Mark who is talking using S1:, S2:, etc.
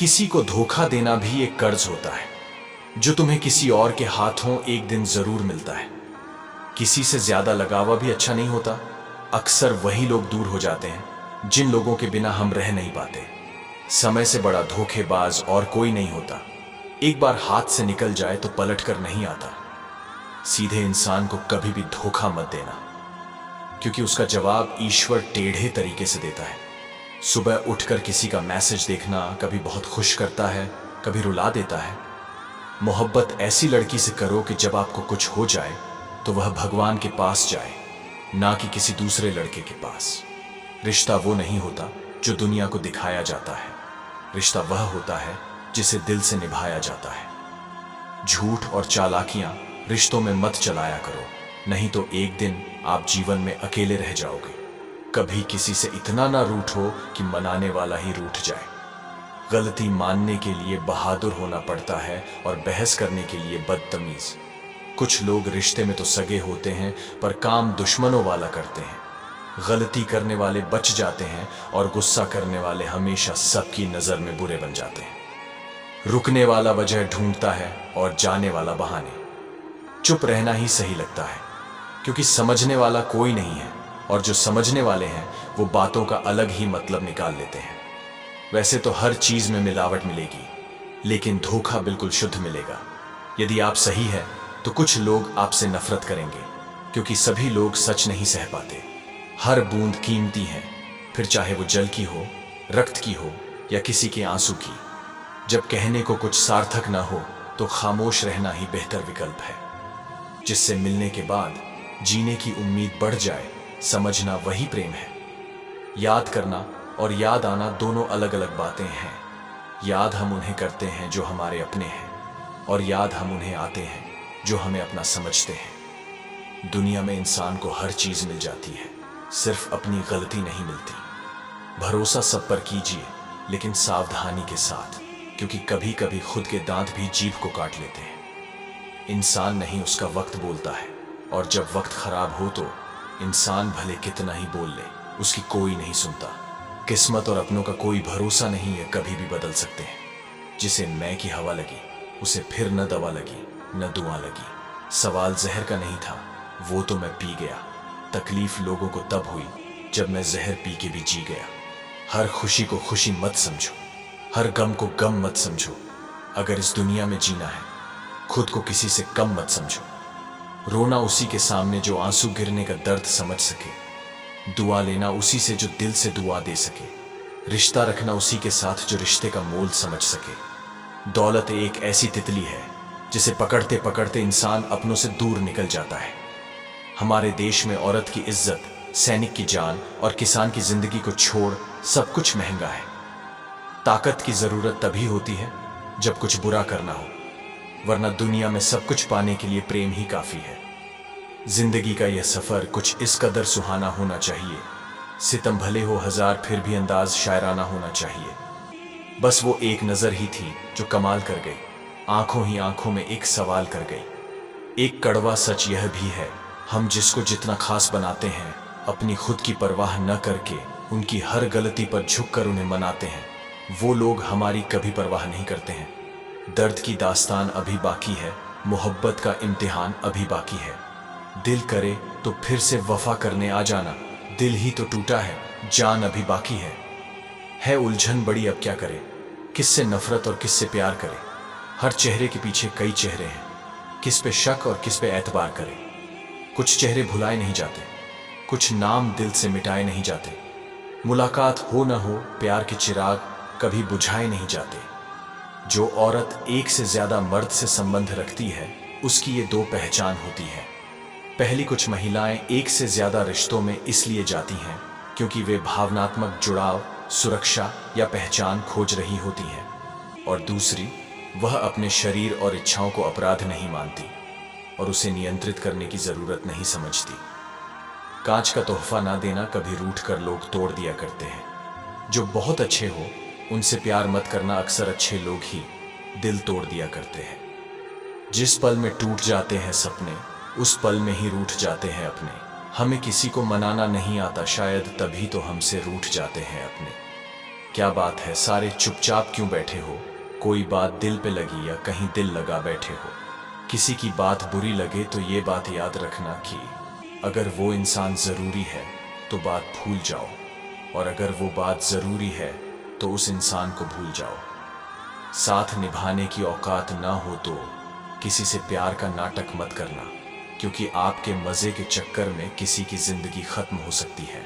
S1: किसी को धोखा देना भी एक कर्ज होता है जो तुम्हें किसी और के हाथों एक दिन जरूर मिलता है। किसी से ज्यादा लगावा भी अच्छा नहीं होता। अक्सर वही लोग दूर हो जाते हैं जिन लोगों के बिना हम रह नहीं पाते। समय से बड़ा धोखेबाज और कोई नहीं होता। एक बार हाथ से निकल जाए तो पलट कर नहीं आता। सीधे इंसान को कभी भी धोखा मत देना, क्योंकि उसका जवाब ईश्वर टेढ़े तरीके से देता है। सुबह उठकर किसी का मैसेज देखना कभी बहुत खुश करता है, कभी रुला देता है। मोहब्बत ऐसी लड़की से करो कि जब आपको कुछ हो जाए तो वह भगवान के पास जाए, ना कि किसी दूसरे लड़के के पास। रिश्ता वो नहीं होता जो दुनिया को दिखाया जाता है। रिश्ता वह होता है जिसे दिल से निभाया जाता है। झूठ और चालाकियां रिश्तों में मत चलाया करो, नहीं तो एक दिन आप जीवन में अकेले रह जाओगे। कभी किसी से इतना ना रूठो कि मनाने वाला ही रूठ जाए। गलती मानने के लिए बहादुर होना पड़ता है और बहस करने के लिए बदतमीज। कुछ लोग रिश्ते में तो सगे होते हैं पर काम दुश्मनों वाला करते हैं। गलती करने वाले बच जाते हैं और गुस्सा करने वाले हमेशा सबकी नजर में बुरे बन जाते हैं। रुकने वाला वजह ढूंढता है और जाने वाला बहाने। चुप रहना ही सही लगता है, क्योंकि समझने वाला कोई नहीं है, और जो समझने वाले हैं वो बातों का अलग ही मतलब निकाल लेते हैं। वैसे तो हर चीज में मिलावट मिलेगी, लेकिन धोखा बिल्कुल शुद्ध मिलेगा। यदि आप सही है तो कुछ लोग आपसे नफरत करेंगे, क्योंकि सभी लोग सच नहीं सह पाते। हर बूंद कीमती है, फिर चाहे वो जल की हो, रक्त की हो या किसी के आंसू की। जब कहने को कुछ सार्थक ना हो तो खामोश रहना ही बेहतर विकल्प है। जिससे मिलने के बाद जीने की उम्मीद बढ़ जाए, समझना वही प्रेम है। याद करना और याद आना दोनों अलग अलग बातें हैं। याद हम उन्हें करते हैं जो हमारे अपने हैं, और याद हम उन्हें आते हैं जो हमें अपना समझते हैं। दुनिया में इंसान को हर चीज मिल जाती है, सिर्फ अपनी गलती नहीं मिलती। भरोसा सब पर कीजिए, लेकिन सावधानी के साथ, क्योंकि कभी कभी खुद के दांत भी जीभ को काट लेते हैं। इंसान नहीं, उसका वक्त बोलता है, और जब वक्त खराब हो तो इंसान भले कितना ही बोल ले, उसकी कोई नहीं सुनता। किस्मत और अपनों का कोई भरोसा नहीं है, कभी भी बदल सकते हैं। जिसे मैं की हवा लगी उसे फिर न दवा लगी न दुआ लगी। सवाल जहर का नहीं था, वो तो मैं पी गया। तकलीफ लोगों को तब हुई जब मैं जहर पी के भी जी गया। हर खुशी को खुशी मत समझो, हर गम को गम मत समझो। अगर इस दुनिया में जीना है, खुद को किसी से कम मत समझो। रोना उसी के सामने जो आंसू गिरने का दर्द समझ सके। दुआ लेना उसी से जो दिल से दुआ दे सके। रिश्ता रखना उसी के साथ जो रिश्ते का मोल समझ सके। दौलत एक ऐसी तितली है जिसे पकड़ते पकड़ते इंसान अपनों से दूर निकल जाता है। हमारे देश में औरत की इज्जत, सैनिक की जान और किसान की जिंदगी को छोड़ सब कुछ महंगा है। ताकत की जरूरत तभी होती है जब कुछ बुरा करना हो, वरना दुनिया में सब कुछ पाने के लिए प्रेम ही काफी है। जिंदगी का यह सफर कुछ इस कदर सुहाना होना चाहिए। सितम भले हो हजार, फिर भी अंदाज शायराना होना चाहिए। बस वो एक नजर ही थी जो कमाल कर गई, आंखों ही आंखों में एक सवाल कर गई। एक कड़वा सच यह भी है, हम जिसको जितना खास बनाते हैं, अपनी खुद की परवाह न करके उनकी हर गलती पर झुककर उन्हें मनाते हैं, वो लोग हमारी कभी परवाह नहीं करते हैं। दर्द की दास्तान अभी बाकी है, मोहब्बत का इम्तिहान अभी बाकी है। दिल करे तो फिर से वफा करने आ जाना, दिल ही तो टूटा है, जान अभी बाकी है उलझन बड़ी, अब क्या करे, किससे नफरत और किससे प्यार करे। हर चेहरे के पीछे कई चेहरे हैं, किस पे शक और किस पे एतबार करे। कुछ चेहरे भुलाए नहीं जाते, कुछ नाम दिल से मिटाए नहीं जाते। मुलाकात हो न हो, प्यार के चिराग कभी बुझाए नहीं जाते। जो औरत एक से ज्यादा मर्द से संबंध रखती है, उसकी ये दो पहचान होती है। पहली कुछ महिलाएं एक से ज्यादा रिश्तों में इसलिए जाती हैं क्योंकि वे भावनात्मक जुड़ाव, सुरक्षा या पहचान खोज रही होती हैं, और दूसरी, वह अपने शरीर और इच्छाओं को अपराध नहीं मानती और उसे नियंत्रित करने की जरूरत नहीं समझती। कांच का तोहफा ना देना कभी रूठ कर लोग तोड़ दिया करते हैं। जो बहुत अच्छे हो उनसे प्यार मत करना, अक्सर अच्छे लोग ही दिल तोड़ दिया करते हैं। जिस पल में टूट जाते हैं सपने, उस पल में ही रूठ जाते हैं अपने। हमें किसी को मनाना नहीं आता, शायद तभी तो हमसे रूठ जाते हैं अपने। क्या बात है, सारे चुपचाप क्यों बैठे हो? कोई बात दिल पे लगी या कहीं दिल लगा बैठे हो? किसी की बात बुरी लगे तो ये बात याद रखना कि अगर वो इंसान ज़रूरी है तो बात भूल जाओ, और अगर वो बात ज़रूरी है तो उस इंसान को भूल जाओ। साथ निभाने की औकात ना हो तो किसी से प्यार का नाटक मत करना, क्योंकि आपके मज़े के चक्कर में किसी की ज़िंदगी ख़त्म हो सकती है।